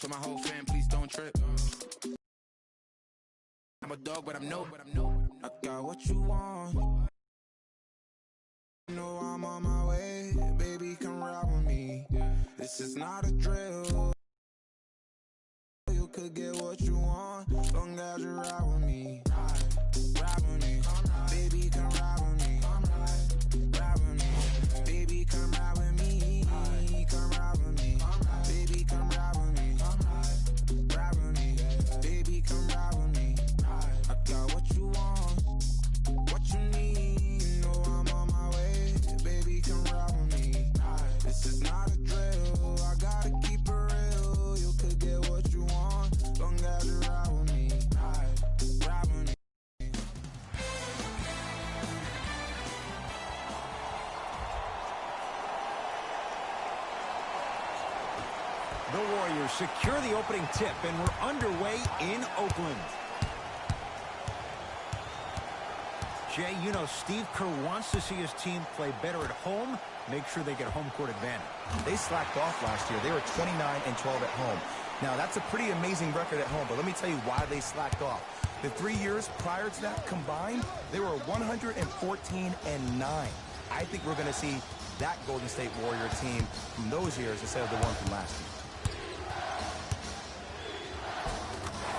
To my whole fam, please don't trip. I'm a dog, but I'm no. I got what you want. You know I'm on my way. Baby, come ride with me. This is not a drill. You could get what you want. Long as you ride with me. Ride with me. Baby, come ride with me. Ride with me. Baby, come ride with me. Come ride with me. Baby, come ride with me. Ride with me. Baby, come ride with me. I got what you want, what you need. You know I'm on my way. Baby, come ride with me. This is not a drill. I gotta keep it real. You could get what you want, long as you ride with me. Ride with me. The Warriors secure the opening tip, and we're underway in Oakland. Jay, you know Steve Kerr wants to see his team play better at home, make sure they get home court advantage. They slacked off last year. They were 29-12 at home. Now, that's a pretty amazing record at home, but let me tell you why they slacked off. The 3 years prior to that combined, they were 114-9. I think we're going to see that Golden State Warrior team from those years instead of the one from last year.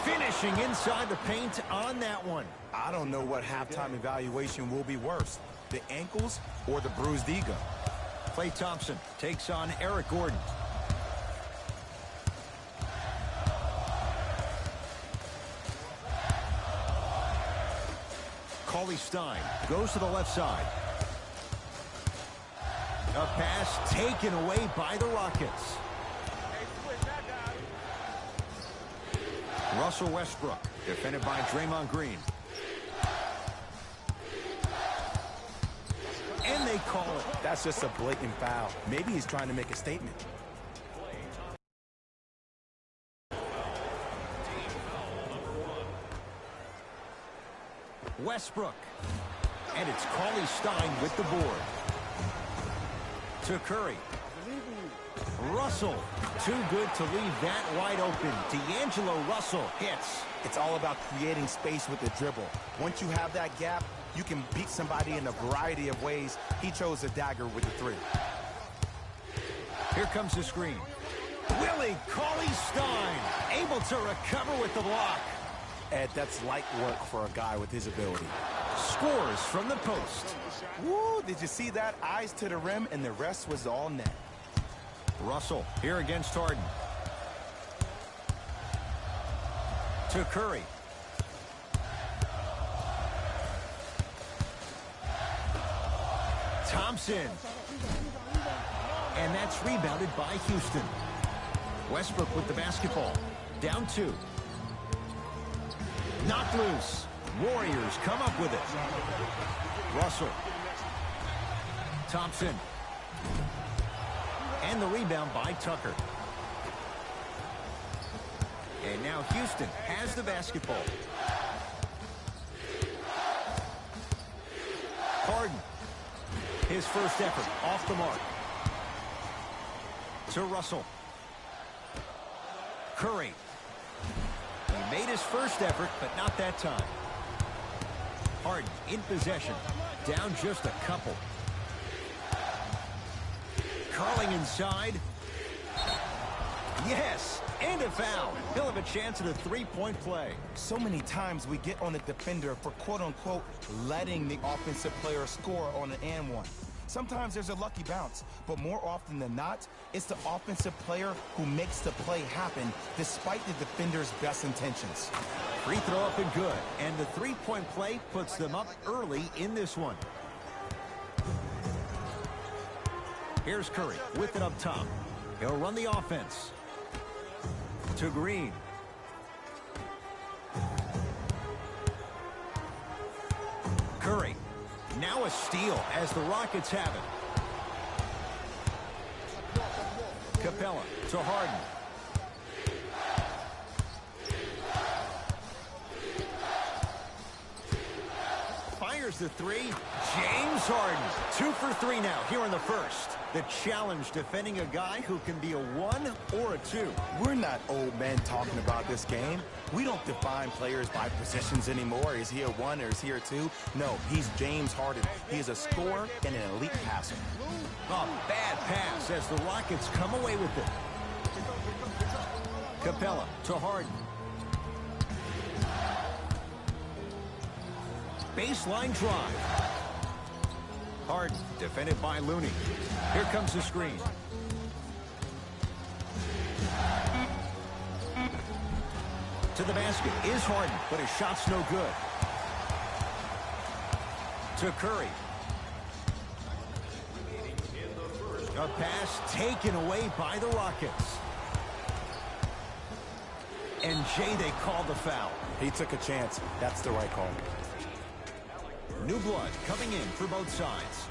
Finishing inside the paint on that one. I don't know what halftime evaluation will be worse, the ankles or the bruised ego. Klay Thompson takes on Eric Gordon. Cauley Stein goes to the left side. A pass taken away by the Rockets. Russell Westbrook, defended by Draymond Green. And they call it. That's just a blatant foul. Maybe he's trying to make a statement. Westbrook. And it's Cauley Stein with the board. To Curry. Russell, too good to leave that wide open. D'Angelo Russell hits. It's all about creating space with the dribble. Once you have that gap, you can beat somebody in a variety of ways. He chose a dagger with the three. Here comes the screen. Willie Cauley-Stein able to recover with the block. Ed, that's light work for a guy with his ability. Scores from the post. Woo, did you see that? Eyes to the rim, and the rest was all net. Russell here against Harden. To Curry. Thompson. And that's rebounded by Houston. Westbrook with the basketball. Down 2. Knocked loose. Warriors come up with it. Russell. Thompson. And the rebound by Tucker. And now Houston has the basketball. Harden. His first effort off the mark. To Russell. Curry. He made his first effort, but not that time. Harden in possession. Down just a couple. Curling inside. Yes, and a foul. He'll have a chance at a three-point play. So many times we get on the defender for quote-unquote letting the offensive player score on an and one. Sometimes there's a lucky bounce, but more often than not, it's the offensive player who makes the play happen despite the defender's best intentions. Free throw up and good, and the three-point play puts them up early in this one. Here's Curry with it up top. He'll run the offense. To Green. Curry. Now a steal as the Rockets have it. Capella to Harden. Here's the three. James Harden. 2 for 3 now here in the first. The challenge defending a guy who can be a 1 or a 2. We're not old men talking about this game. We don't define players by positions anymore. Is he a 1 or is he a 2? No, he's James Harden. He is a scorer and an elite passer. A bad pass as the Rockets come away with it. Capella to Harden. Baseline drive. Harden defended by Looney. Here comes the screen. To the basket is Harden, but his shot's no good. To Curry. A pass taken away by the Rockets. And Jay, they called the foul. He took a chance. That's the right call. New blood coming in for both sides.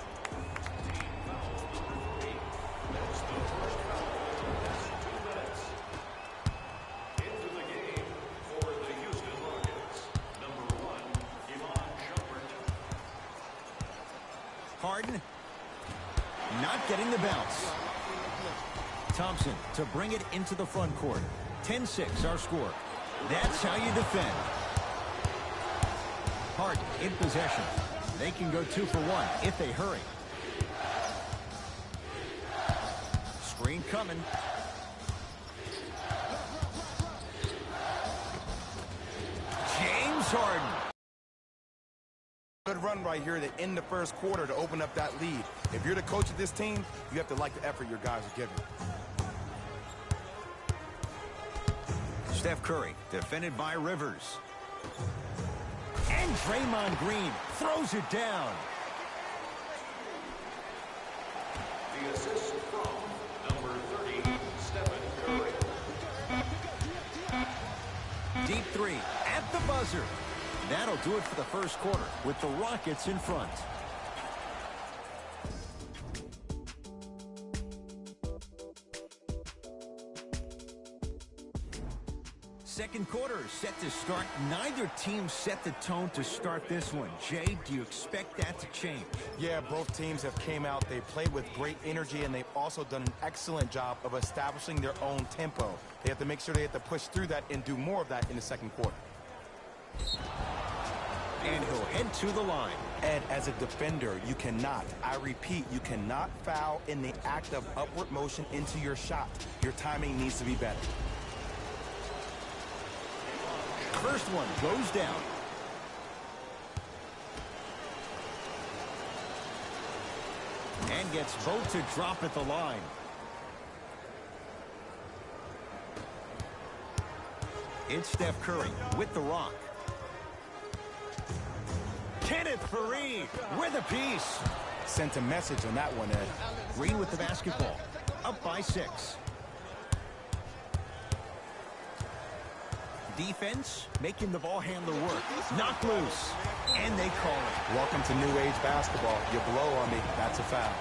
Harden not getting the bounce. Thompson to bring it into the front court. 10-6 our score. That's how you defend. Harden in possession. They can go 2 for 1 if they hurry. Screen coming. James Harden. Good run right here to end the first quarter to open up that lead. If you're the coach of this team, you have to like the effort your guys are giving. Steph Curry defended by Rivers. And Draymond Green throws it down. The assist from number 30, Stephen Curry. Deep three at the buzzer. That'll do it for the first quarter with the Rockets in front. Second quarter is set to start. Neither team set the tone to start this one. Jay, do you expect that to change? Yeah, both teams have came out. They played with great energy, and they've also done an excellent job of establishing their own tempo. They have to make sure they have to push through that and do more of that in the second quarter. And he'll head to the line. And as a defender, you cannot, I repeat, you cannot foul in the act of upward motion into your shot. Your timing needs to be better. First one goes down. And gets both to drop at the line. It's Steph Curry with the rock. Kenneth Faried with a piece. Sent a message on that one, Ed. Green with the basketball. Up by 6. Defense making the ball handler work. Knocked loose. And they call it. Welcome to new age basketball. You blow on me, that's a foul.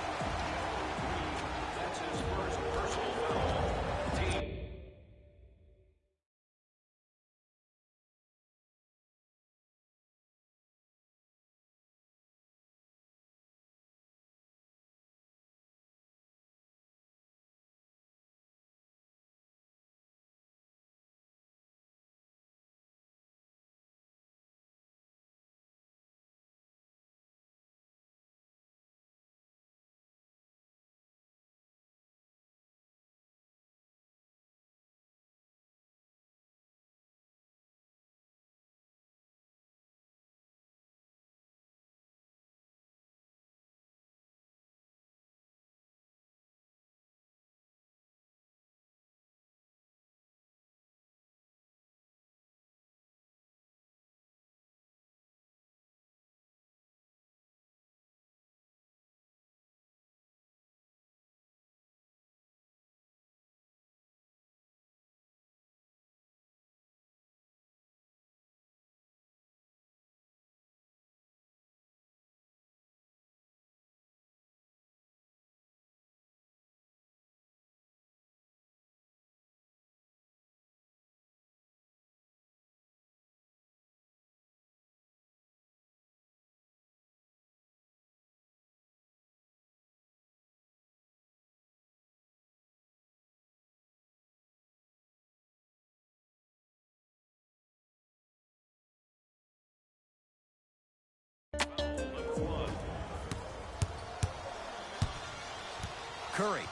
Curry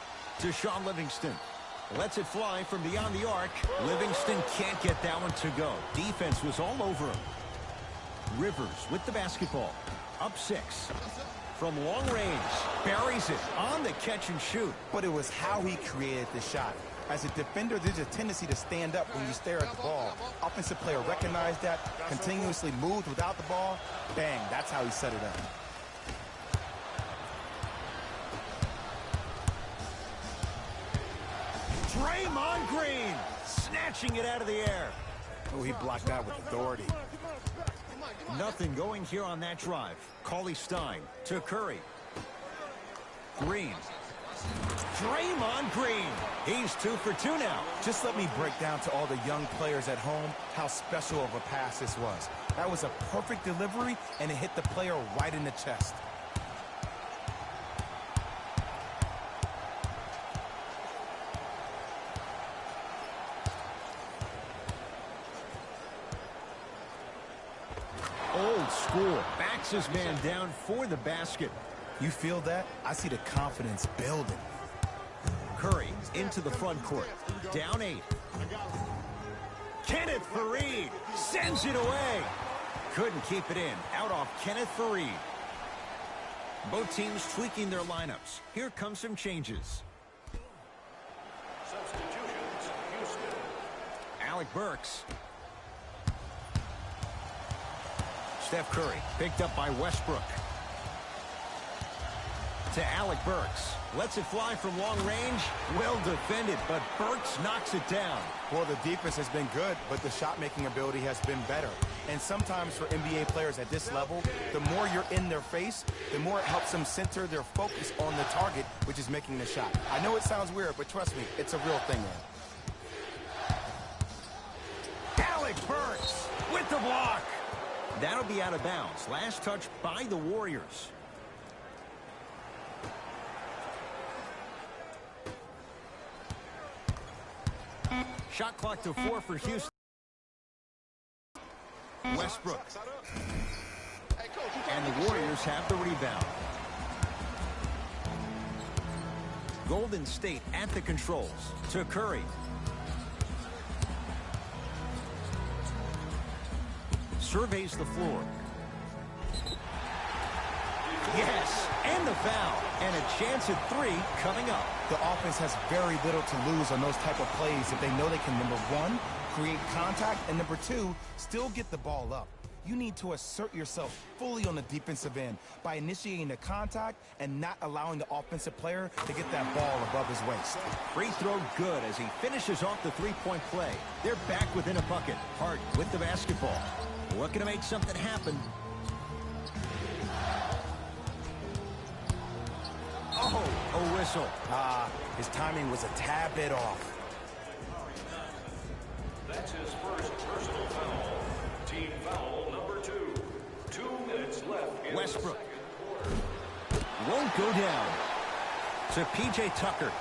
to Shaun Livingston. Lets it fly from beyond the arc. Livingston can't get that one to go. Defense was all over him. Rivers with the basketball. Up 6. From long range. Buries it on the catch and shoot. But it was how he created the shot. As a defender, there's a tendency to stand up when you stare at the ball. Offensive player recognized that, continuously moved without the ball. Bang, that's how he set it up. Draymond Green snatching it out of the air. Oh, he blocked that with authority. Nothing going here on that drive. Cauley-Stein to Curry. Green. Draymond Green. He's 2 for 2 now. Just let me break down to all the young players at home how special of a pass this was. That was a perfect delivery, and it hit the player right in the chest. Old school. Backs his man down for the basket. You feel that? I see the confidence building. Curry into the front court. Down 8. Kenneth Faried sends it away. Couldn't keep it in. Out off Kenneth Faried. Both teams tweaking their lineups. Here come some changes. Substitutions, Houston. Alec Burks. Steph Curry picked up by Westbrook. To Alec Burks. Lets it fly from long range. Well defended, but Burks knocks it down. Well, the defense has been good, but the shot-making ability has been better. And sometimes for NBA players at this level, the more you're in their face, the more it helps them center their focus on the target, which is making the shot. I know it sounds weird, but trust me, it's a real thing, man. Alec Burks with the block. That'll be out of bounds. Last touch by the Warriors. Shot clock to 4 for Houston. Westbrook. And the Warriors have the rebound. Golden State at the controls. To Curry. Surveys the floor. Yes, and the foul. And a chance at 3 coming up. The offense has very little to lose on those type of plays if they know they can, number 1, create contact, and number 2, still get the ball up. You need to assert yourself fully on the defensive end by initiating the contact and not allowing the offensive player to get that ball above his waist. Free throw good as he finishes off the three-point play. They're back within a bucket. Harden with the basketball. Looking to make something happen. Oh, a whistle. His timing was a tad bit off. That's his first personal foul. Team foul number 2. 2 minutes left in Westbrook. the second quarter. Won't go down. To P.J. Tucker.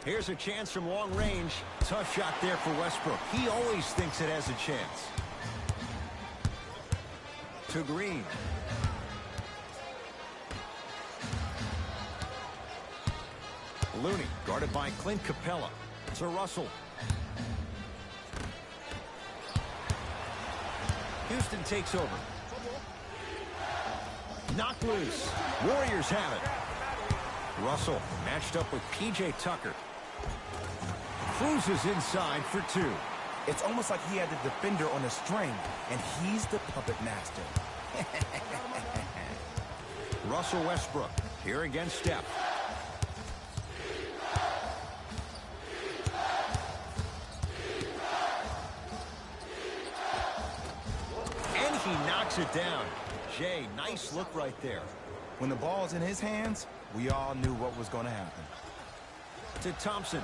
Here's a chance from long range. Tough shot there for Westbrook. He always thinks it has a chance. To Green. Looney guarded by Clint Capella. To Russell. Houston takes over. Knocked loose. Warriors have it. Russell matched up with P.J. Tucker. Cruises inside for 2. It's almost like he had the defender on a string, and he's the puppet master. Russell Westbrook here against Steph. And he knocks it down. Jay, nice look right there. When the ball's in his hands, we all knew what was going to happen. To Thompson.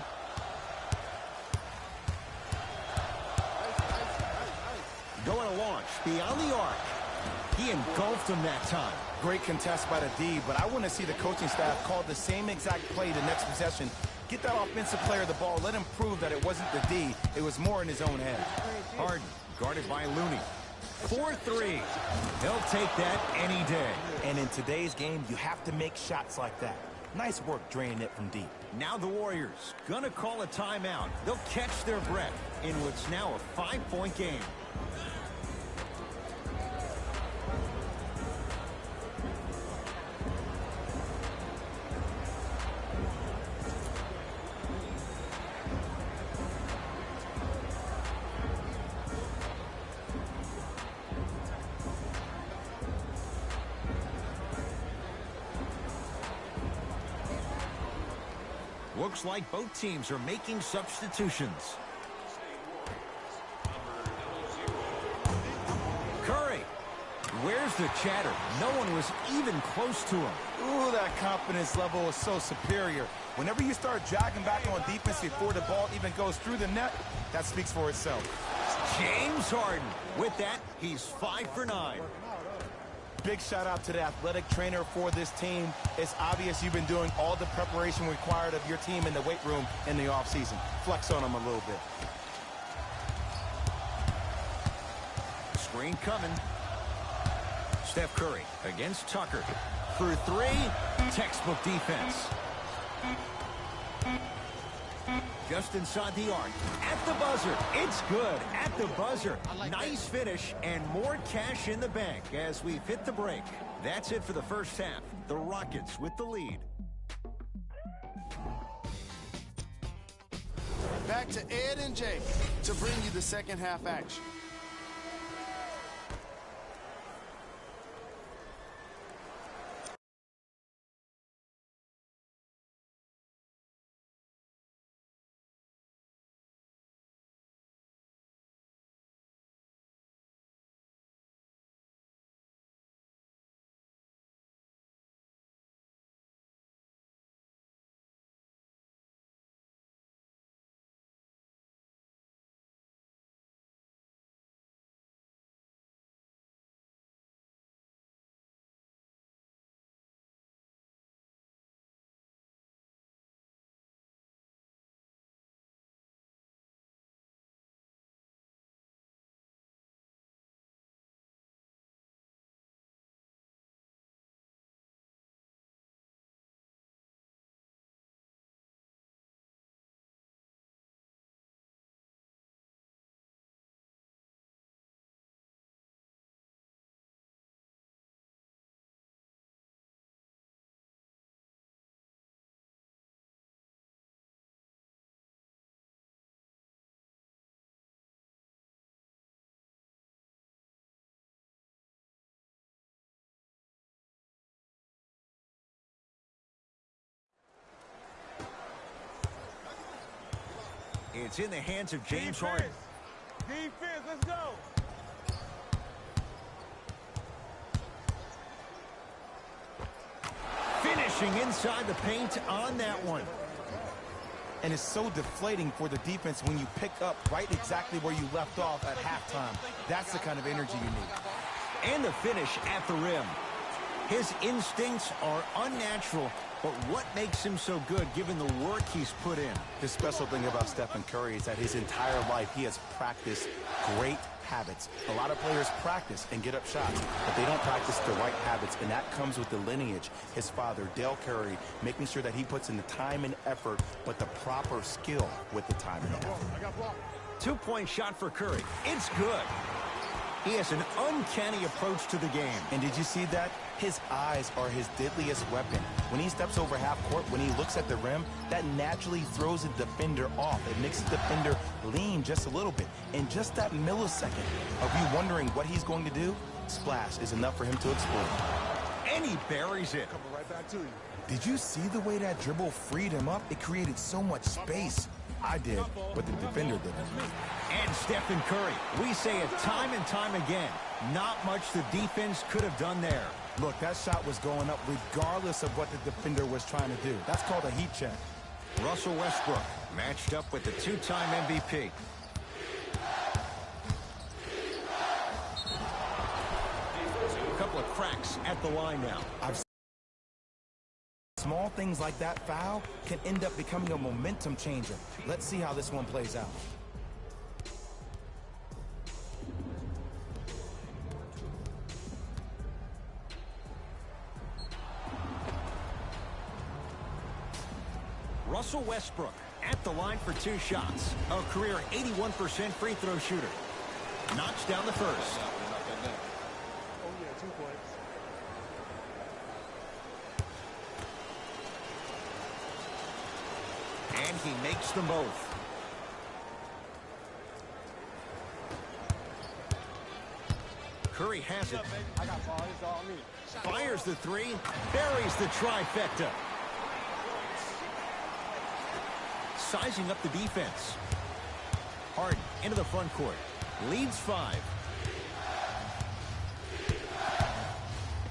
Going to launch beyond the arc. He engulfed him that time. Great contest by the D, but I want to see the coaching staff call the same exact play the next possession. Get that offensive player the ball. Let him prove that it wasn't the D. It was more in his own head. Harden guarded by Looney. 4-3. He'll take that any day. And in today's game, you have to make shots like that. Nice work draining it from deep. Now the Warriors gonna call a timeout. They'll catch their breath in what's now a 5-point game. Looks like both teams are making substitutions. Curry. Where's the chatter? No one was even close to him. Ooh, that confidence level is so superior. Whenever you start jogging back on defense before the ball even goes through the net, that speaks for itself. James Harden. With that, he's 5 for 9. Big shout out to the athletic trainer for this team. It's obvious you've been doing all the preparation required of your team in the weight room in the offseason. Flex on them a little bit. Screen coming. Steph Curry against Tucker. For 3, textbook defense. Just inside the arc. At the buzzer. It's good. At the buzzer. Nice finish and more cash in the bank as we've hit the break. That's it for the first half. The Rockets with the lead. Back to Ed and Jake to bring you the second half action. It's in the hands of James Harden. Defense, let's go. Finishing inside the paint on that one. And it's so deflating for the defense when you pick up right exactly where you left off at halftime. That's the kind of energy you need. And the finish at the rim. His instincts are unnatural, but what makes him so good given the work he's put in? The special thing about Stephen Curry is that his entire life he has practiced great habits. A lot of players practice and get up shots, but they don't practice the right habits, and that comes with the lineage. His father, Dale Curry, making sure that he puts in the time and effort, but the proper skill with the time and effort. 2-point shot for Curry. It's good. He has an uncanny approach to the game. And did you see that? His eyes are his deadliest weapon. When he steps over half court, when he looks at the rim, that naturally throws the defender off. It makes the defender lean just a little bit. In just that millisecond of you wondering what he's going to do, splash is enough for him to explode. And he buries it. Coming right back to you. Did you see the way that dribble freed him up? It created so much space. I did, but the defender didn't. And Stephen Curry, we say it time and time again, not much the defense could have done there. Look, that shot was going up regardless of what the defender was trying to do. That's called a heat check. Russell Westbrook matched up with the two-time MVP. A couple of cracks at the line now. Small things like that foul can end up becoming a momentum changer. Let's see how this one plays out. Russell Westbrook at the line for 2 shots. A career 81% free throw shooter. Knocks down the first. Oh, yeah, 2 points. And he makes them both. Curry has it. I got ball. It's all me. Fires the 3. Buries the trifecta. Sizing up the defense. Harden into the front court. Leads 5.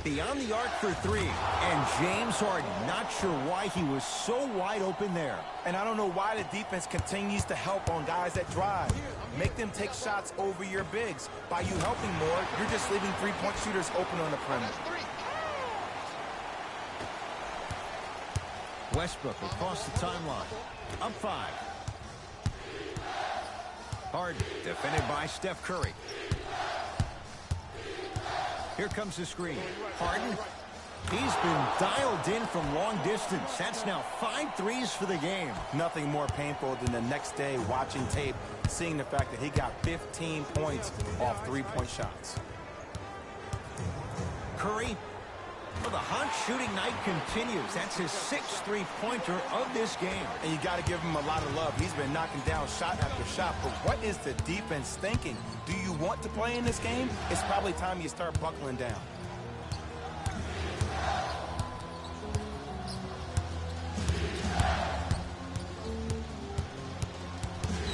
Beyond the arc for 3. And James Harden, not sure why he was so wide open there. And I don't know why the defense continues to help on guys that drive. Make them take shots over your bigs. By you helping more, you're just leaving three-point shooters open on the perimeter. Westbrook across the timeline. Up 5. Harden defended by Steph Curry. Here comes the screen. Harden. He's been dialed in from long distance. That's now 5 threes for the game. Nothing more painful than the next day watching tape, seeing the fact that he got 15 points off three-point shots. Curry. Well, the hot shooting night continues. That's his 6th three-pointer of this game. And you got to give him a lot of love. He's been knocking down shot after shot. But what is the defense thinking? Do you want to play in this game? It's probably time you start buckling down.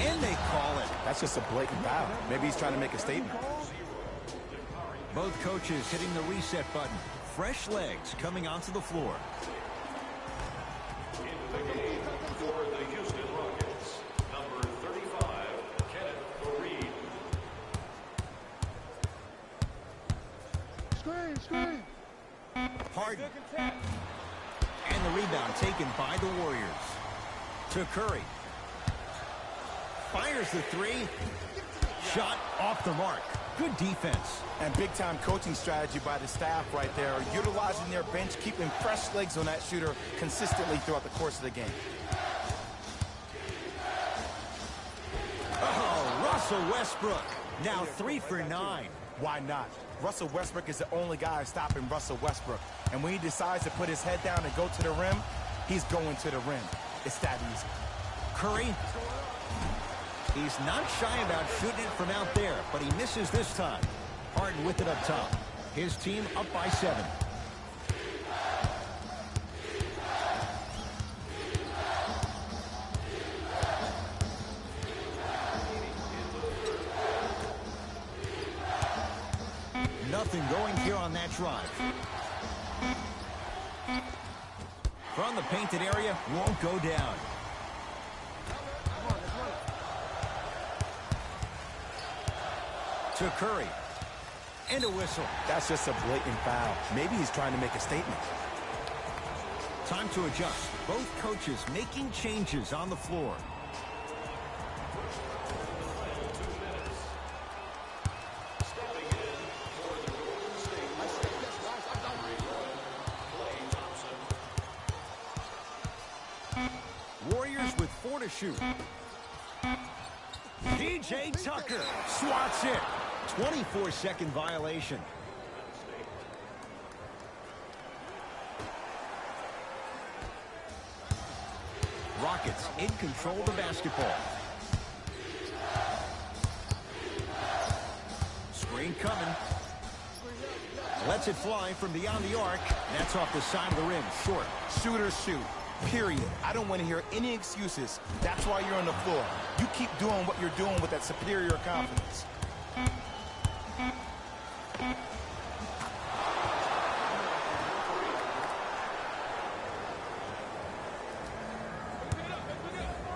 And they call it. That's just a blatant foul. Maybe he's trying to make a statement. Both coaches hitting the reset button. Fresh legs coming onto the floor. Into the game for the Houston Rockets, number 35, Kenneth Reed. Screen. Harden. And the rebound taken by the Warriors. To Curry. Fires the 3. Shot off the mark. Good defense. And big-time coaching strategy by the staff right there, utilizing their bench, keeping fresh legs on that shooter consistently throughout the course of the game. Oh, Russell Westbrook. Now 3 for 9. Why not? Russell Westbrook is the only guy stopping Russell Westbrook. And when he decides to put his head down and go to the rim, he's going to the rim. It's that easy. Curry. He's not shy about shooting it from out there, but he misses this time. Harden with it up top. His team up by 7. Nothing going here on that drive. From the painted area, won't go down. To Curry. And a whistle. That's just a blatant foul. Maybe he's trying to make a statement. Time to adjust. Both coaches making changes on the floor. Warriors with 4 to shoot. PJ Tucker swats it. 24-second violation. Rockets in control of the basketball. Screen coming. Lets it fly from beyond the arc. That's off the side of the rim. Short. Shooters shoot. Period. I don't want to hear any excuses. That's why you're on the floor. You keep doing what you're doing with that superior confidence.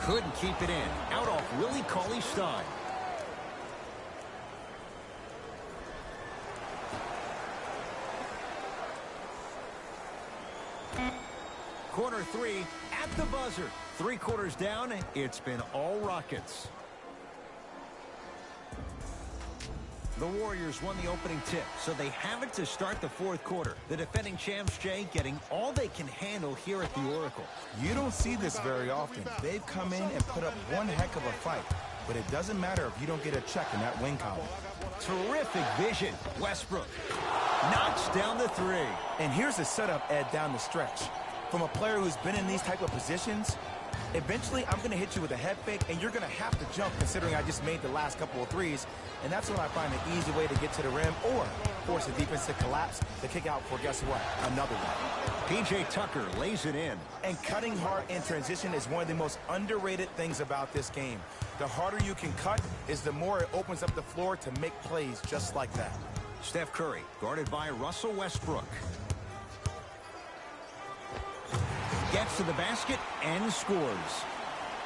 Couldn't keep it in. Out off Willie Cauley-Stein. Corner 3 at the buzzer. 3 quarters down. It's been all Rockets. The Warriors won the opening tip, so they have it to start the fourth quarter. The defending champs, Jay, getting all they can handle here at the Oracle. You don't see this very often. They've come in and put up one heck of a fight. But it doesn't matter if you don't get a check in that wing column. Terrific vision. Westbrook knocks down the three. And here's the setup, Ed, down the stretch. From a player who's been in these type of positions, eventually I'm going to hit you with a head fake, and you're going to have to jump considering I just made the last couple of threes. And that's when I find an easy way to get to the rim or force the defense to collapse to kick out for, guess what, another one. P.J. Tucker lays it in. And cutting hard in transition is one of the most underrated things about this game. The harder you can cut is the more it opens up the floor to make plays just like that. Steph Curry guarded by Russell Westbrook. Gets to the basket and scores.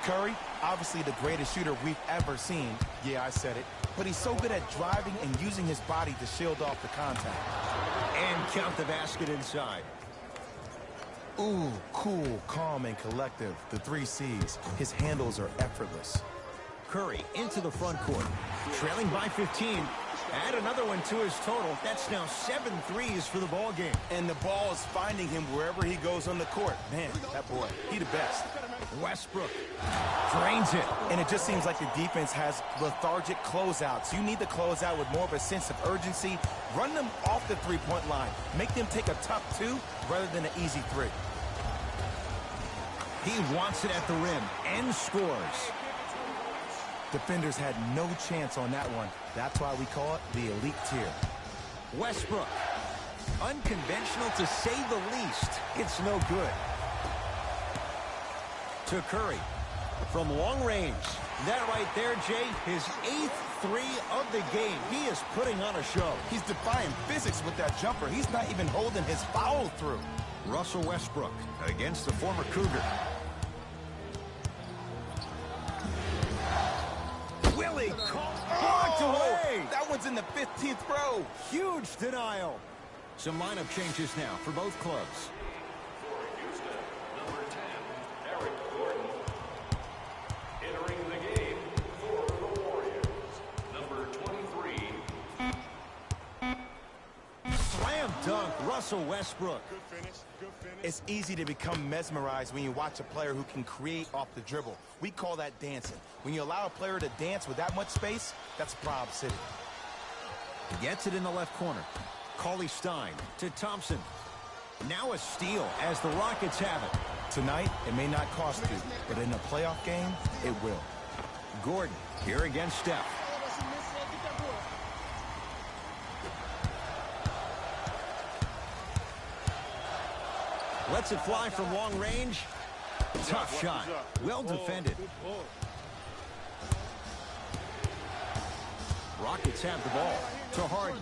Curry, obviously the greatest shooter we've ever seen. Yeah, I said it. But he's so good at driving and using his body to shield off the contact. And count the basket inside. Ooh, cool, calm, and collective. The 3 C's. His handles are effortless. Curry into the front court. Trailing by 15. Add another one to his total. That's now 7 threes for the ball game. And the ball is finding him wherever he goes on the court. Man, that boy, he the best. Westbrook drains it. And it just seems like the defense has lethargic closeouts. You need to close out with more of a sense of urgency. Run them off the three-point line. Make them take a tough 2 rather than an easy 3. He wants it at the rim and scores. Defenders had no chance on that one. That's why we call it the elite tier. Westbrook, unconventional to say the least. It's no good. To Curry from long range. That right there, Jay, his 8th 3 of the game. He is putting on a show. He's defying physics with that jumper. He's not even holding his foul through. Russell Westbrook against the former Cougar. Willie blocked away. That one's in the 15th row. Huge denial. Some lineup changes now for both clubs. For Houston, number 10, Eric Gordon. Entering the game for the Warriors, number 23. Slam dunk, Russell Westbrook. Good finish. Good finish. It's easy to become mesmerized when you watch a player who can create off the dribble. We call that dancing. When you allow a player to dance with that much space, that's Prob City. Gets it in the left corner. Cauley Stein to Thompson. Now a steal as the Rockets have it. Tonight, it may not cost you, but in a playoff game, it will. Gordon here against Steph. Lets it fly from long range. Tough shot. Well defended. Rockets have the ball to Harden.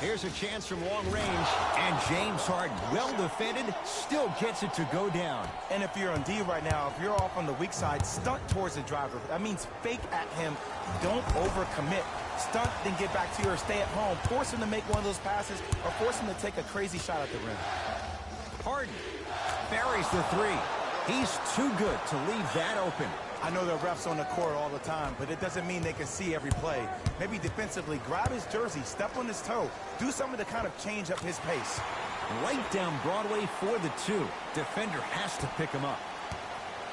Here's a chance from long range, and James Harden, well defended, still gets it to go down. And if you're on D right now, if you're off on the weak side, stunt towards the driver. That means fake at him. Don't overcommit. Stunt, then get back to you or stay at home. Force him to make one of those passes or force him to take a crazy shot at the rim. Harden buries the 3. He's too good to leave that open. I know the refs on the court all the time, but it doesn't mean they can see every play. Maybe defensively, grab his jersey, step on his toe, do something to kind of change up his pace. Right down Broadway for the 2. Defender has to pick him up.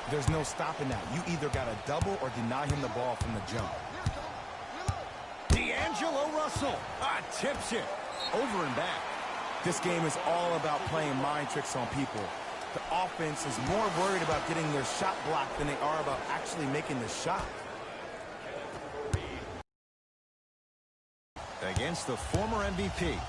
There's no stopping that. You either got to double or deny him the ball from the jump. D'Angelo Russell tips it over and back. This game is all about playing mind tricks on people. The offense is more worried about getting their shot blocked than they are about actually making the shot. Against the former MVP,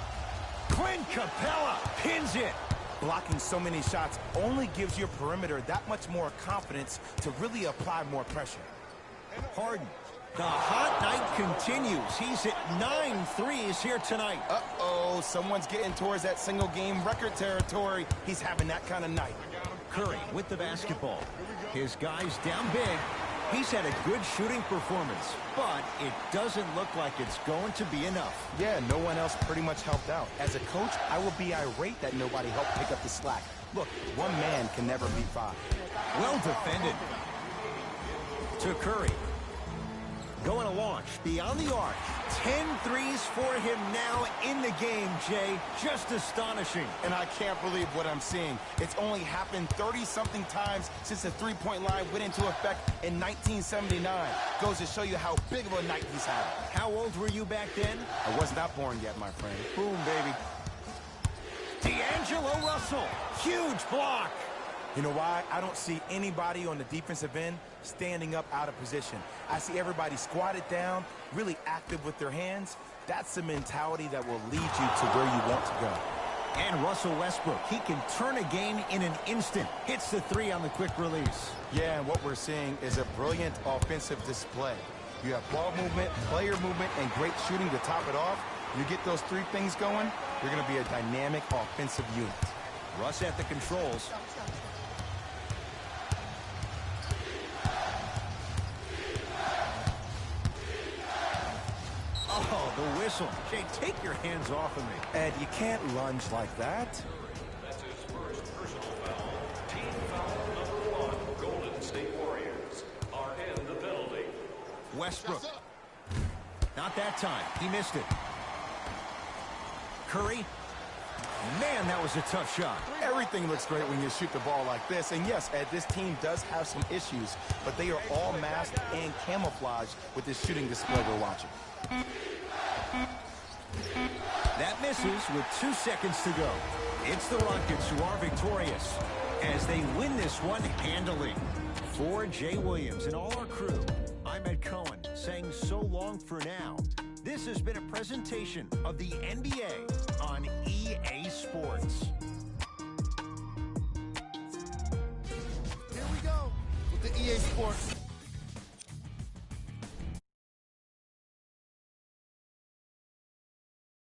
Clint Capella pins it. Blocking so many shots only gives your perimeter that much more confidence to really apply more pressure. Harden, the hot night continues. He's hit 9 threes here tonight. Uh-oh, someone's getting towards that single-game record territory. He's having that kind of night. Curry with the basketball. His guys down big. He's had a good shooting performance, but it doesn't look like it's going to be enough. Yeah, no one else pretty much helped out. As a coach, I will be irate that nobody helped pick up the slack. Look, one man can never beat 5. Well defended. To Curry. Going to launch beyond the arc. 10 threes for him now in the game, Jay. Just astonishing. And I can't believe what I'm seeing. It's only happened 30-something times since the three-point line went into effect in 1979. Goes to show you how big of a night he's having. How old were you back then? I was not born yet, my friend. Boom, baby. D'Angelo Russell. Huge block. You know why? I don't see anybody on the defensive end standing up out of position. I see everybody squatted down, really active with their hands. That's the mentality that will lead you to where you want to go. And Russell Westbrook, he can turn a game in an instant. Hits the three on the quick release. Yeah, and what we're seeing is a brilliant offensive display. You have ball movement, player movement, and great shooting to top it off. You get those three things going, you're going to be a dynamic offensive unit. Russ at the controls. Oh, the whistle. Jay, take your hands off of me. Ed, you can't lunge like that. That's his first personal foul. Team foul number 1. Golden State Warriors are in the penalty. Westbrook. Not that time. He missed it. Curry. Man, that was a tough shot. Everything looks great when you shoot the ball like this. And yes, Ed, this team does have some issues, but they are all masked and camouflaged with this shooting display we're watching. That misses with 2 seconds to go. It's the Rockets who are victorious as they win this one handily. For Jay Williams and all our crew, I'm Ed Cohen saying so long for now. This has been a presentation of the NBA on EA Sports. Here we go with the EA Sports